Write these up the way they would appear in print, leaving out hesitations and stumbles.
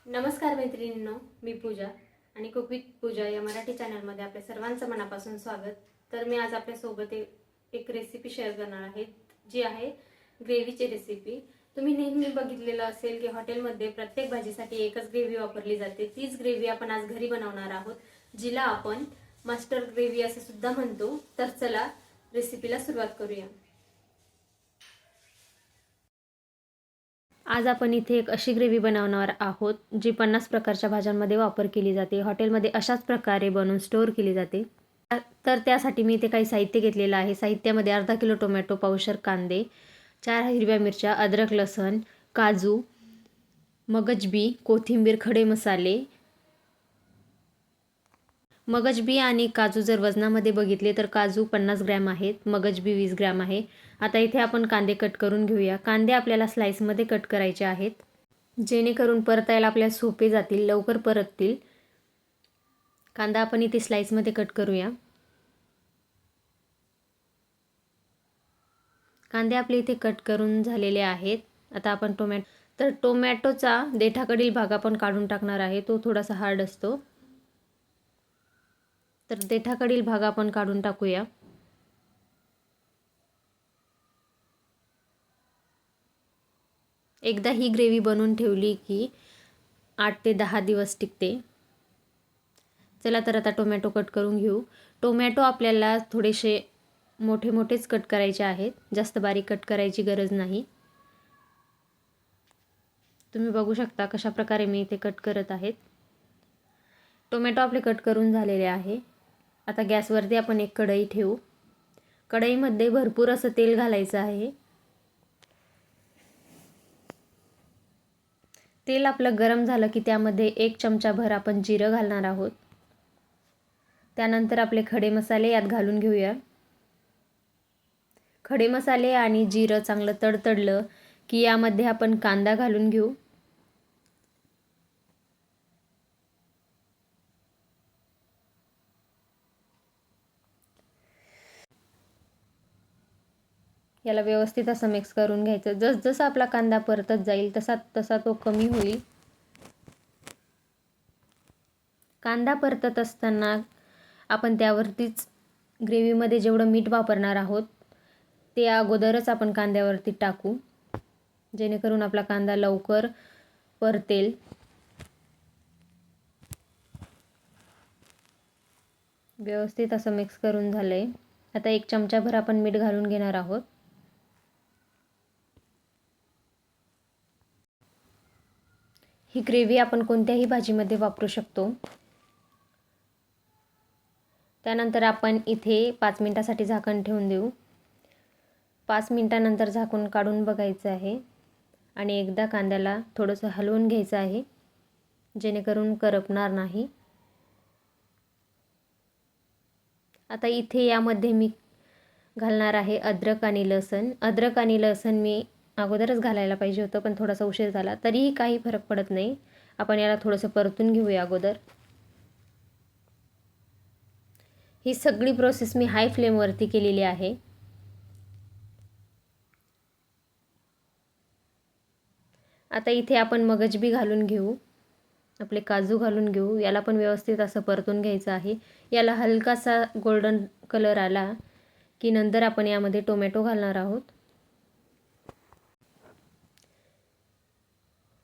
नमस्कार मैत्रिणींनो, मी पूजा आणि कुक विथ पूजा या मराठी चॅनलमध्ये आपल्या सर्वांचं मनापासून स्वागत. तर मी आज आपल्यासोबत एक रेसिपी शेअर करणार आहे, जी आहे ग्रेव्हीची रेसिपी. तुम्ही नेहमी बघितलेलं असेल की हॉटेलमध्ये प्रत्येक भाजीसाठी एकच ग्रेव्ही वापरली जाते. तीच ग्रेव्ही आपण आज घरी बनवणार आहोत, जिला आपण मस्टर्ड ग्रेव्ही असं सुद्धा म्हणतो. तर चला रेसिपीला सुरुवात करूया. आज आपण इथे एक अशी ग्रेव्ही बनवणार आहोत जी 50 प्रकारच्या भाज्यांमध्ये वापर केली जाते. हॉटेलमध्ये अशाच प्रकारे बनवून स्टोअर केली जाते. तर त्यासाठी मी इथे काही साहित्य घेतलेलं आहे. साहित्यामध्ये अर्धा किलो टोमॅटो, पावशेर कांदे, 4 हिरव्या मिरच्या, अद्रक, लसण, काजू, मगजबी, कोथिंबीर, खडे मसाले. मगजबी आणि काजू जर वजनामध्ये बघितले तर काजू 50 ग्रॅम आहेत, मगजबी 20 ग्रॅम आहे. आता इथे आपण कांदे कट करून घेऊया. कांदे आपल्याला स्लाइसमध्ये कट करायचे आहेत, जेणेकरून परतायला आपल्याला सोपे जातील, लवकर परततील. कांदा आपण इथे स्लाइसमध्ये कट करूया. कांदे आपले इथे कट करून झालेले आहेत. आता आपण टोमॅटोचा देठाकडील भाग आपण काढून टाकणार आहे. तो थोडासा हार्ड असतो, तर देठाकडील भाग आपण काढून टाकूया. एकदा ही ग्रेव्ही बनवून ठेवली की 8 ते 10 दिवस टिकते. चला तर आता टोमॅटो कट करून घेऊ. टोमॅटो आपल्याला थोडेसे मोठे मोठेच कट करायचे आहेत, जास्त बारीक कट करायची गरज नाही. तुम्ही बघू शकता कशा प्रकारे मी इथे कट करत आहेत. टोमॅटो आपले कट करून झालेले आहे. आता गॅसवरती आपण एक कढई ठेवू. कढईमध्ये भरपूर असं तेल घालायचं आहे. तेल आपलं गरम झालं की त्यामध्ये 1 चमचाभर आपण जिरं घालणार आहोत. त्यानंतर आपले खडे मसाले यात घालून घेऊया. खडे मसाले आणि जिरं चांगलं तडतडलं की यामध्ये आपण कांदा घालून घेऊ. याला व्यवस्थित असं मिक्स करून घ्यायचं. जसजसा आपला कांदा परतत जाईल तसा तसा तो कमी होईल. कांदा परतत असताना आपण त्यावरतीच ग्रेव्हीमध्ये जेवढं मीठ वापरणार आहोत ते अगोदरच आपण कांद्यावरती टाकू, जेणेकरून आपला कांदा लवकर परतेल. व्यवस्थित असं मिक्स करून झालंय. आता 1 चमचाभर आपण मीठ घालून घेणार आहोत. ही ग्रेव्ही आपण कोणत्याही भाजीमध्ये वापरू शकतो. त्यानंतर आपण इथे 5 मिनिटासाठी झाकण ठेवून देऊ. 5 मिनिटानंतर झाकून काढून बघायचं आहे आणि एकदा कांद्याला थोडंसं हलवून घ्यायचं आहे, जेणेकरून करपणार नाही. आता इथे यामध्ये मी घालणार आहे अद्रक आणि लसण. अद्रक आणि लसण मी अगोदरच घालायला पाहिजे होतं, पण थोडासा उशीर झाला. तरीही काही फरक पडत नाही. आपण याला थोडंसं परतून घेऊया अगोदर. ही सगळी प्रोसेस मी हाय फ्लेमवरती केलेली आहे. आता इथे आपण मगजबी घालून घेऊ, आपले काजू घालून घेऊ. याला पण व्यवस्थित असं परतून घ्यायचं आहे. याला हलकासा गोल्डन कलर आला की नंतर आपण यामध्ये टोमॅटो घालणार आहोत.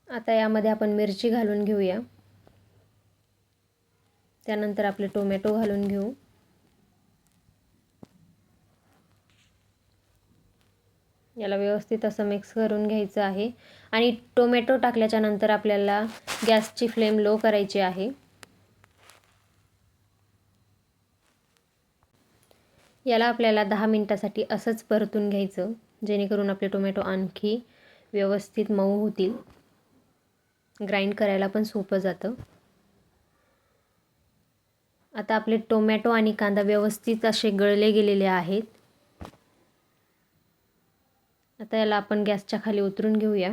आता यामध्ये आपण मिरची घालून घेऊया. त्यानंतर आपले टोमॅटो घालून घेऊ. याला व्यवस्थित असं मिक्स करून घ्यायचं आहे आणि टोमॅटो टाकल्याच्या नंतर आपल्याला गॅसची फ्लेम लो करायची आहे. याला आपल्याला 10 मिनिटासाठी असंच परतून घ्यायचं, जेणेकरून आपले टोमॅटो आणखी व्यवस्थित मऊ होतील. ग्राइंड करायला पण सोपं जातं. आता आपले टोमॅटो आणि कांदा व्यवस्थित असे गळले गेलेले आहेत. आता याला आपण गॅसच्या खाली उतरून घेऊया.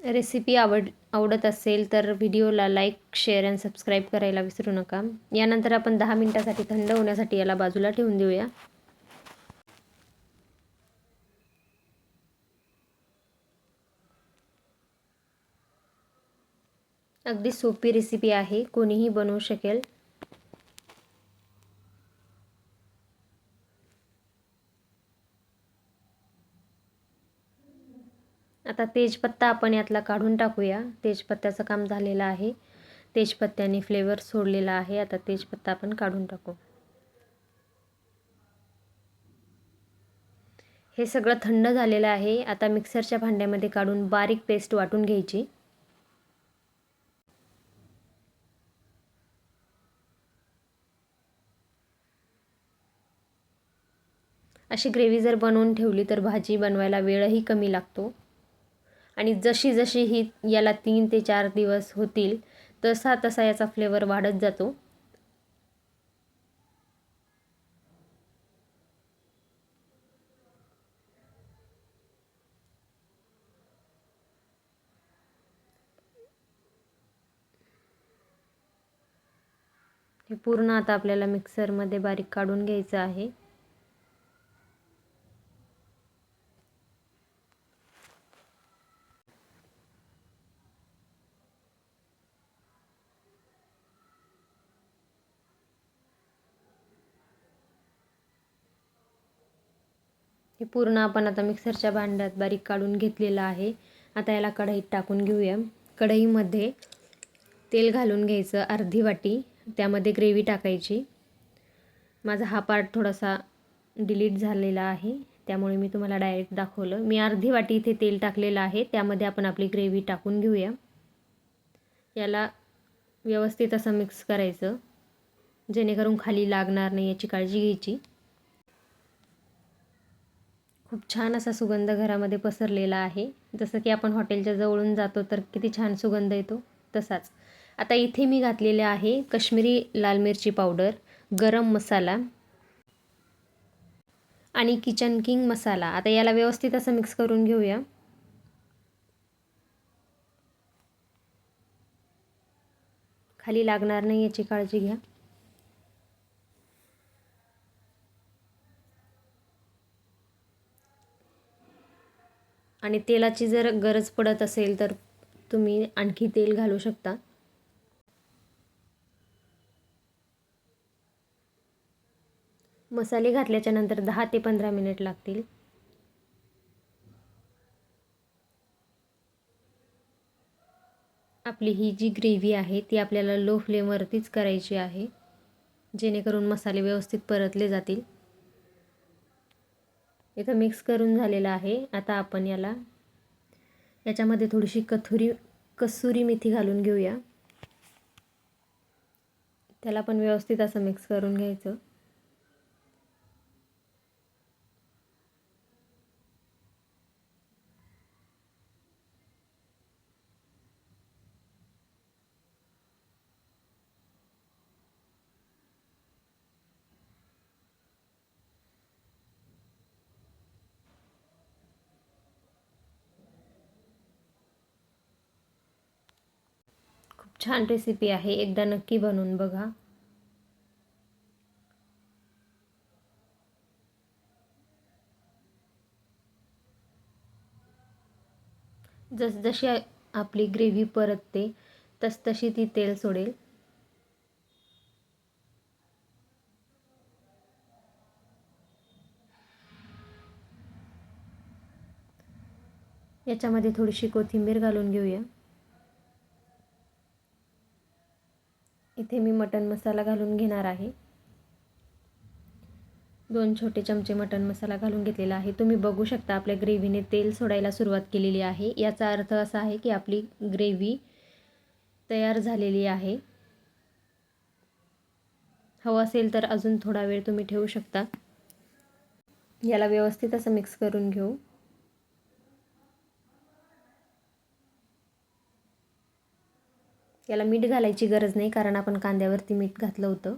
रेसिपी आवडत असेल तर व्हिडिओला लाईक, शेअर आणि सबस्क्राईब करायला विसरू नका. यानंतर आपण 10 मिनिटासाठी थंड होण्यासाठी याला बाजूला ठेवून देऊया. अगदी सोपी रेसिपी आहे, कोणीही बनवू शकेल. आता तेजपत्ता आपण यातला काढून टाकूया. तेजपत्त्याचं काम झालेलं आहे. तेजपत्त्याने फ्लेवर सोडलेला आहे. आता तेजपत्ता आपण काढून टाकू. हे सगळं थंड झालेलं आहे. आता मिक्सरच्या भांड्यामध्ये काढून बारीक पेस्ट वाटून घ्यायची. अशी ग्रेव्ही जर बनवून ठेवली तर भाजी बनवायला वेळही कमी लागतो. आणि जशी जशी ही याला 3 ते 4 दिवस होतील तसा तसा याचा फ्लेवर वाढत जातो. हे पूर्ण आता आपल्याला मिक्सरमध्ये बारीक काढून घ्यायचं आहे. हे पूर्ण आपण आता मिक्सरच्या भांड्यात बारीक काढून घेतलेलं आहे. आता याला कढईत टाकून घेऊया. कढईमध्ये तेल घालून घ्यायचं अर्धी वाटी. त्यामध्ये ग्रेव्ही टाकायची. माझा हा पार्ट थोडासा डिलीट झालेला आहे, त्यामुळे मी तुम्हाला डायरेक्ट दाखवलं. मी अर्धी वाटी इथे तेल टाकलेलं आहे. त्यामध्ये आपण आपली ग्रेव्ही टाकून घेऊया. याला व्यवस्थित असं मिक्स करायचं, जेणेकरून खाली लागणार नाही याची काळजी घ्यायची. खूप छान असा सुगंध घरामध्ये पसरलेला आहे. जसं की आपण हॉटेलच्या जवळून जातो तर किती छान सुगंध येतो तसाच. आता इथे मी घातलेले आहे काश्मीरी लाल मिरची पावडर, गरम मसाला आणि किचन किंग मसाला. आता याला व्यवस्थित असं मिक्स करून घेऊया. खाली लागणार नाही याची काळजी घ्या. आणि तेलाची जर गरज पडत असेल तर तुम्ही आणखी तेल घालू शकता. मसाले घातल्याच्या नंतर 10 ते 15 मिनिट लागतील. आपली ही जी ग्रेव्ही आहे ती आपल्याला लो फ्लेमवरतीच करायची आहे, जेणेकरून मसाले व्यवस्थित परतले जातील. इथं मिक्स करून झालेलं आहे. आता आपण याच्यामध्ये थोडीशी कसुरी मेथी घालून घेऊया. त्याला पण व्यवस्थित असं मिक्स करून घ्यायचं. खूप छान रेसिपी आहे, एकदा नक्की बनवून बघा. जशी आपली ग्रेव्ही परतते तशी ती तेल सोडेल. याच्यामध्ये थोडीशी कोथिंबीर घालून घेऊया. इथे मी मटण मसाला घालून घेणार आहे. 2 छोटे चमचे मटण मसाला घालून घेतलेला आहे. तुम्ही बघू शकता आपल्या ग्रेव्हीने तेल सोडायला सुरुवात केलेली आहे. याचा अर्थ असा आहे की आपली ग्रेव्ही तयार झालेली आहे. हवं असेल तर अजून थोडा वेळ तुम्ही ठेवू शकता. याला व्यवस्थित असं मिक्स करून घेऊ. याला मीठ घालायची गरज नाही, कारण आपण कांद्यावरती मीठ घातलं होतं.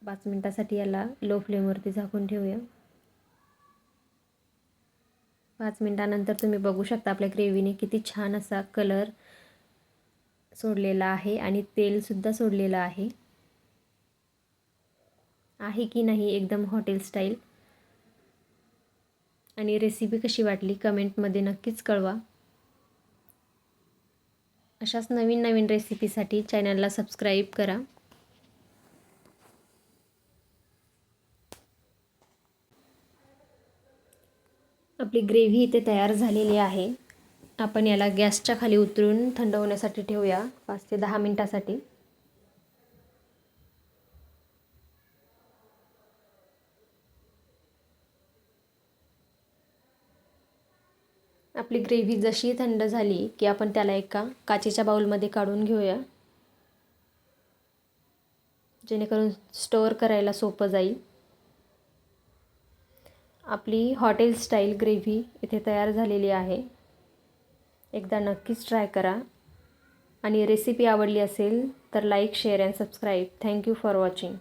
5 मिनिटासाठी याला लो फ्लेमवरती झाकून ठेवूया. 5 मिनिटानंतर तुम्ही बघू शकता आपल्या ग्रेव्हीने किती छान असा कलर सोडलेला आहे आणि तेलसुद्धा सोडलेलं आहे की नाही एकदम हॉटेल स्टाईल. आणि रेसिपी कशी वाटली कमेंटमध्ये नक्कीच कळवा. अशाच नवीन नवीन रेसिपीसाठी चॅनलला सबस्क्राईब करा. आपली ग्रेव्ही इथे तयार झालेली आहे. आपण याला गॅसच्या खाली उतरून थंड होण्यासाठी ठेवूया 5 ते 10 मिनिटासाठी. आपली ग्रेव्ही जशी थंड झाली की आपण त्याला एका काचेच्या बाउलमध्ये काढून घेऊया, जेणेकरून स्टोअर करायला सोपं जाईल. आपली हॉटेल स्टाईल ग्रेव्ही इथे तयार झालेली आहे. एकदा नक्कीच ट्राय करा आणि रेसिपी आवडली असेल तर like, share and subscribe. Thank you for watching.